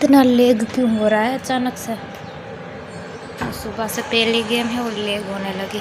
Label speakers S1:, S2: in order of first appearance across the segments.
S1: इतना लेग क्यों हो रहा है अचानक से? सुबह से पहली गेम है और लेग होने लगी।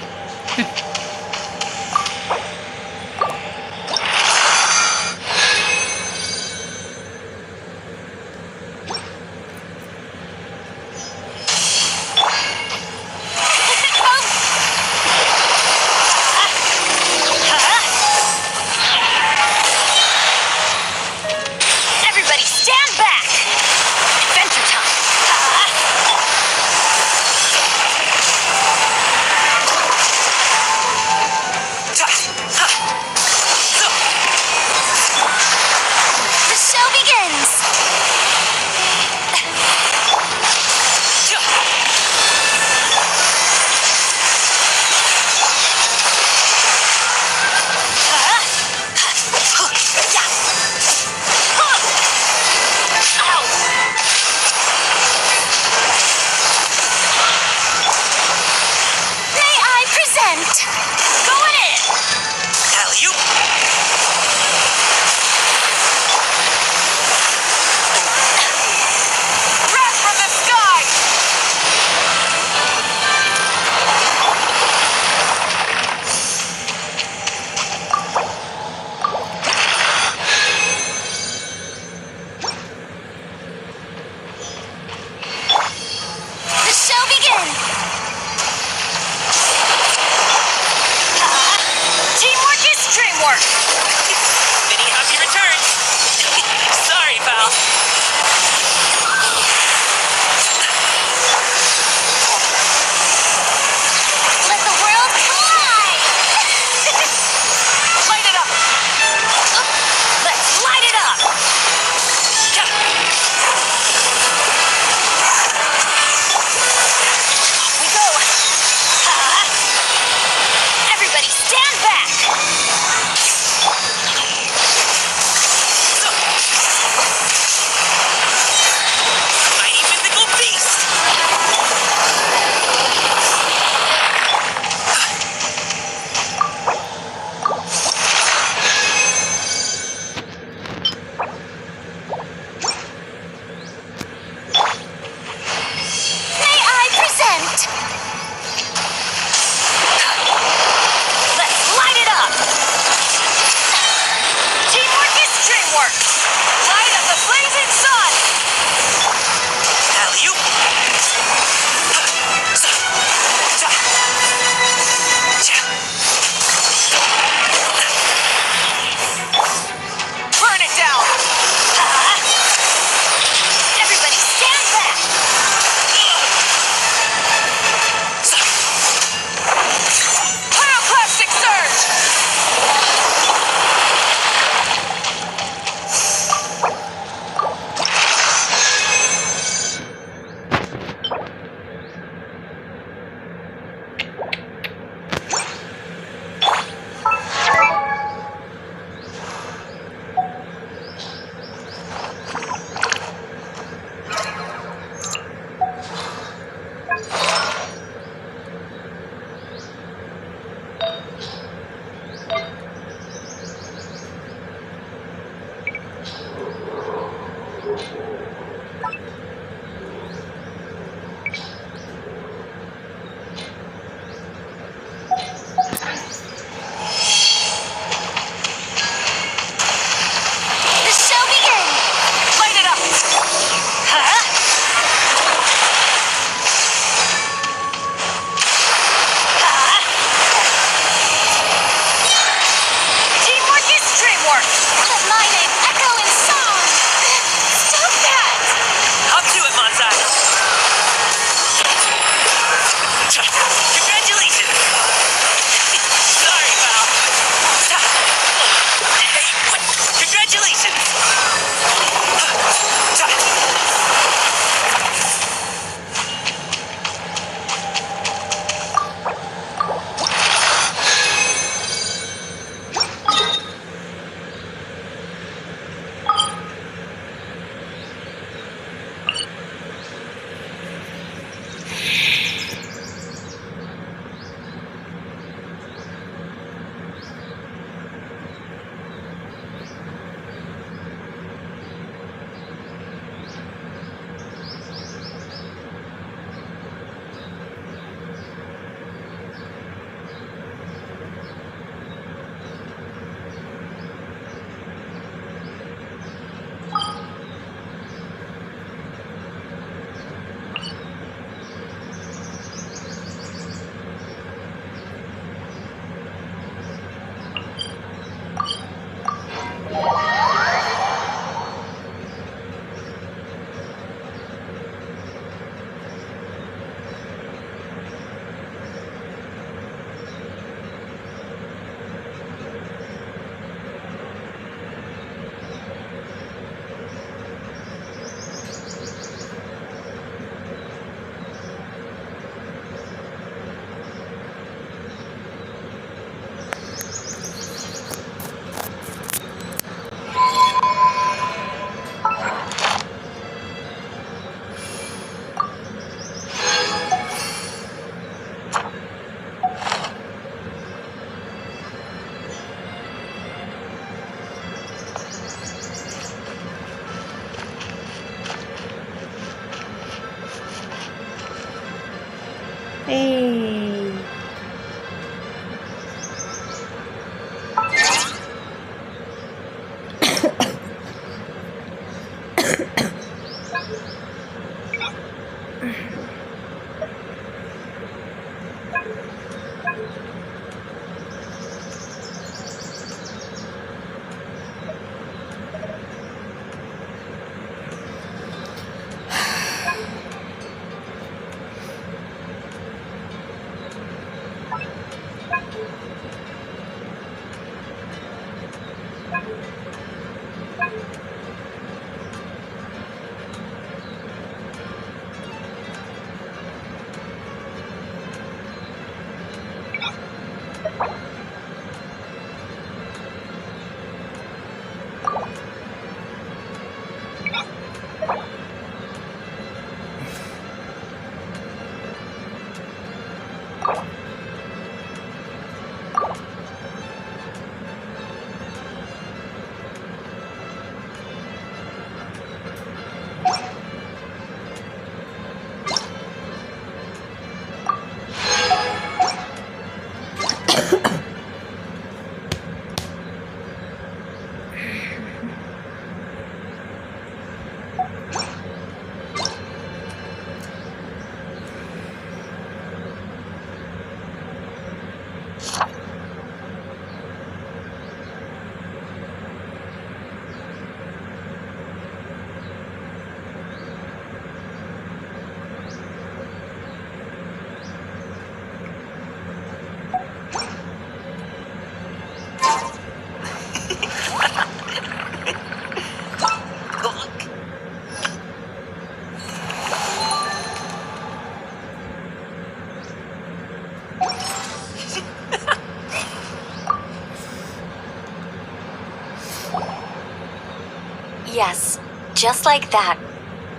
S2: Yes, just like that.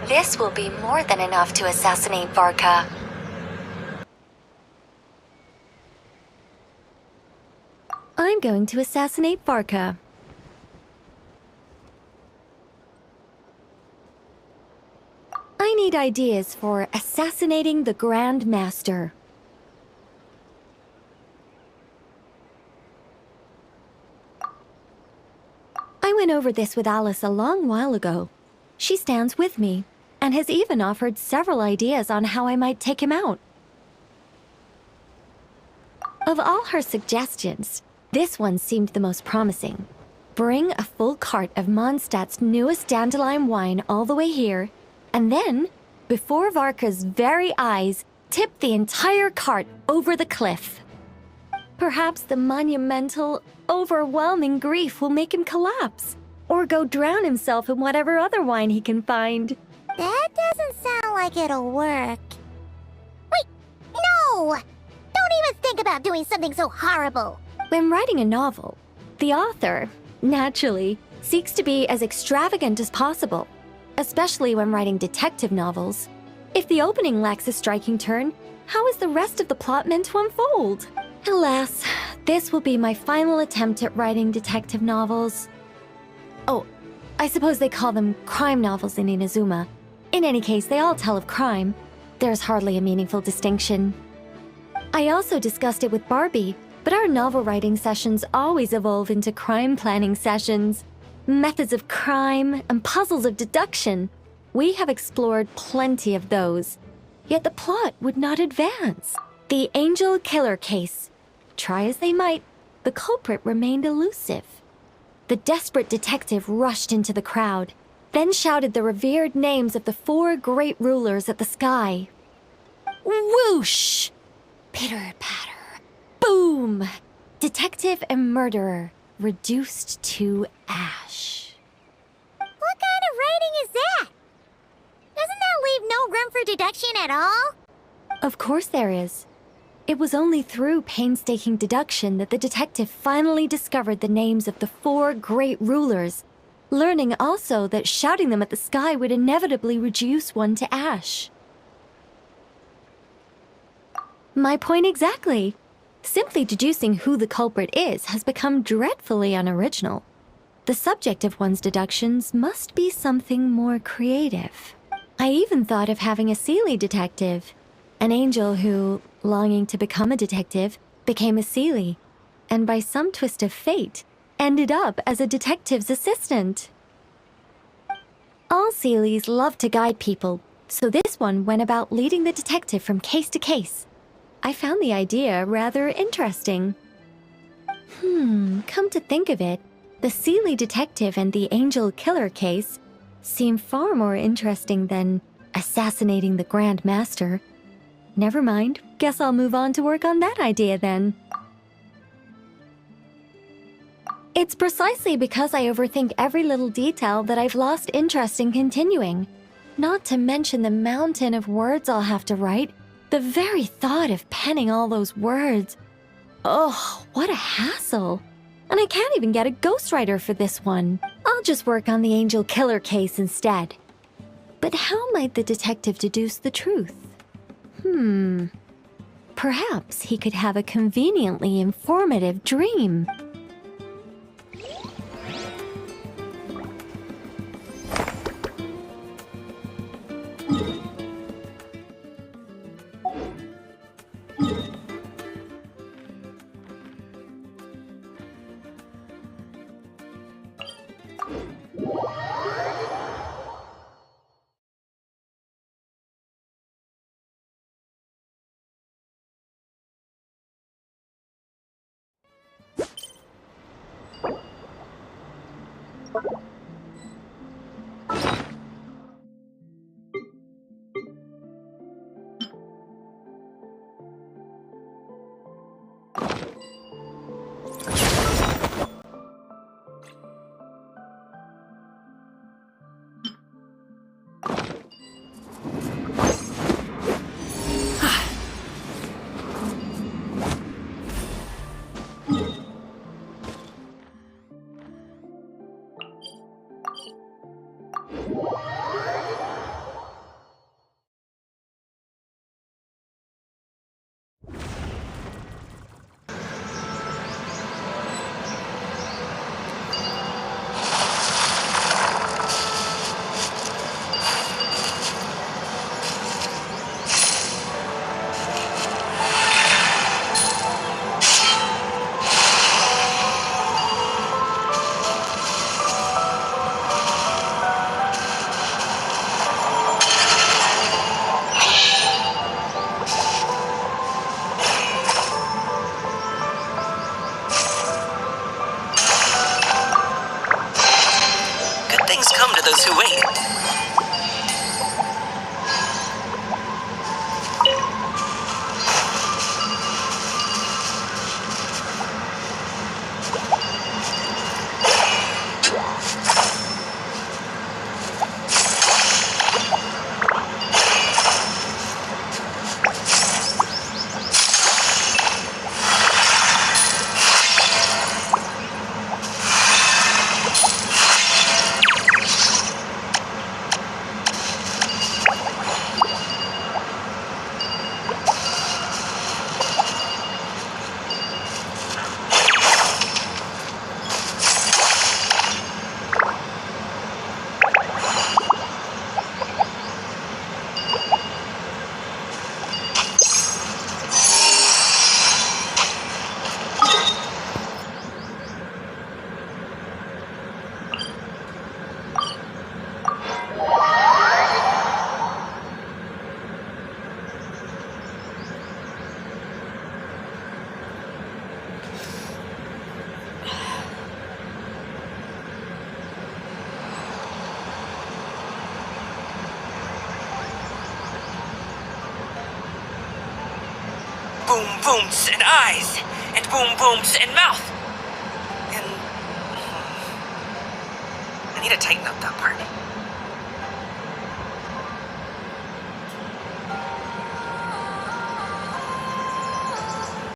S2: This will be more than enough to assassinate Varka.
S3: I'm going to assassinate Varka. I need ideas for assassinating the Grand Master. I went over this with Alice a long while ago. She stands with me, and has even offered several ideas on how I might take him out. Of all her suggestions, this one seemed the most promising. Bring a full cart of Mondstadt's newest dandelion wine all the way here, and then, before Varka's very eyes, tip the entire cart over the cliff. Perhaps the monumental, overwhelming grief will make him collapse, or go drown himself in whatever other wine he can find.
S4: That doesn't sound like it'll work. Wait, no! Don't even think about doing something so horrible.
S3: When writing a novel, the author, naturally, seeks to be as extravagant as possible, especially when writing detective novels. If the opening lacks a striking turn, how is the rest of the plot meant to unfold? Alas, this will be my final attempt at writing detective novels. Oh, I suppose they call them crime novels in Inazuma. In any case, they all tell of crime. There's hardly a meaningful distinction. I also discussed it with Barbie, but our novel writing sessions always evolve into crime planning sessions. Methods of crime and puzzles of deduction. We have explored plenty of those. Yet the plot would not advance. The Angel Killer case. Try as they might, the culprit remained elusive. The desperate detective rushed into the crowd, then shouted the revered names of the 4 great rulers at the sky. Whoosh! Pitter-patter. Boom! Detective and murderer reduced to ash.
S4: What kind of writing is that? Doesn't that leave no room for deduction at all?
S3: Of course there is. It was only through painstaking deduction that the detective finally discovered the names of the 4 great rulers, learning also that shouting them at the sky would inevitably reduce one to ash. My point exactly. Simply deducing who the culprit is has become dreadfully unoriginal. The subject of one's deductions must be something more creative. I even thought of having a Seelie detective, an angel who, longing to become a detective, became a Seelie, and by some twist of fate, ended up as a detective's assistant. All Seelies love to guide people, so this one went about leading the detective from case to case. I found the idea rather interesting. Come to think of it, the Seelie detective and the Angel Killer case seem far more interesting than assassinating the Grand Master. Never mind, guess I'll move on to work on that idea then. It's precisely because I overthink every little detail that I've lost interest in continuing. Not to mention the mountain of words I'll have to write. The very thought of penning all those words. Oh, what a hassle. And I can't even get a ghostwriter for this one. I'll just work on the Angel Killer case instead. But how might the detective deduce the truth? Perhaps he could have a conveniently informative dream.
S5: boom booms and eyes, and boom booms and mouth. And I need to tighten up that part.